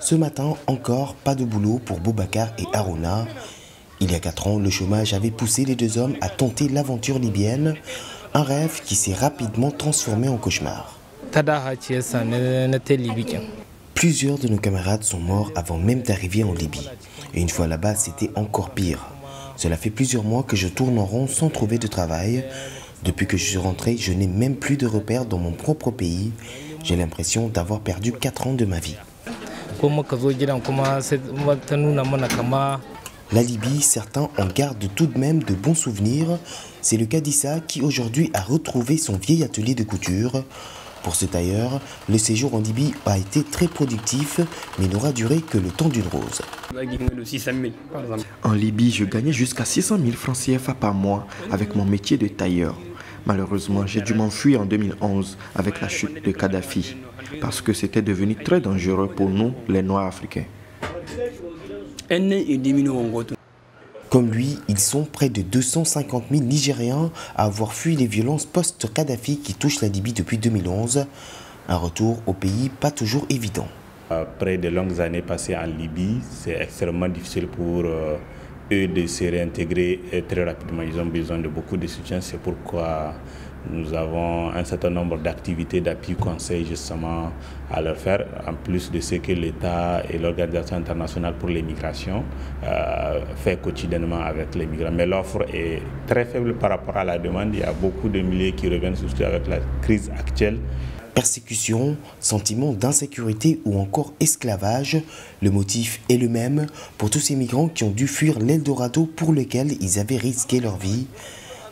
Ce matin, encore pas de boulot pour Boubacar et Harouna. Il y a 4 ans, le chômage avait poussé les deux hommes à tenter l'aventure libyenne, un rêve qui s'est rapidement transformé en cauchemar. Plusieurs de nos camarades sont morts avant même d'arriver en Libye. Et une fois là-bas, c'était encore pire. Cela fait plusieurs mois que je tourne en rond sans trouver de travail. Depuis que je suis rentré, je n'ai même plus de repères dans mon propre pays. J'ai l'impression d'avoir perdu 4 ans de ma vie. La Libye, certains en gardent tout de même de bons souvenirs. C'est le cas d'Issa qui aujourd'hui a retrouvé son vieil atelier de couture. Pour ce tailleur, le séjour en Libye a été très productif, mais n'aura duré que le temps d'une rose. En Libye, je gagnais jusqu'à 600 000 francs CFA par mois avec mon métier de tailleur. Malheureusement, j'ai dû m'enfuir en 2011 avec la chute de Kadhafi, parce que c'était devenu très dangereux pour nous, les Noirs africains. Comme lui, ils sont près de 250 000 Nigériens à avoir fui les violences post-Kadhafi qui touchent la Libye depuis 2011. Un retour au pays pas toujours évident. Après de longues années passées en Libye, c'est extrêmement difficile pour eux de se réintégrer très rapidement. Ils ont besoin de beaucoup de soutien. C'est pourquoi nous avons un certain nombre d'activités d'appui conseil justement à leur faire, en plus de ce que l'État et l'Organisation internationale pour les migrations fait quotidiennement avec les migrants. Mais l'offre est très faible par rapport à la demande. Il y a beaucoup de milliers qui reviennent, surtout avec la crise actuelle. Persécution, sentiment d'insécurité ou encore esclavage, le motif est le même pour tous ces migrants qui ont dû fuir l'Eldorado pour lequel ils avaient risqué leur vie.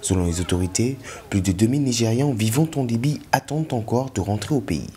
Selon les autorités, plus de 2000 Nigérians vivant en Libye attendent encore de rentrer au pays.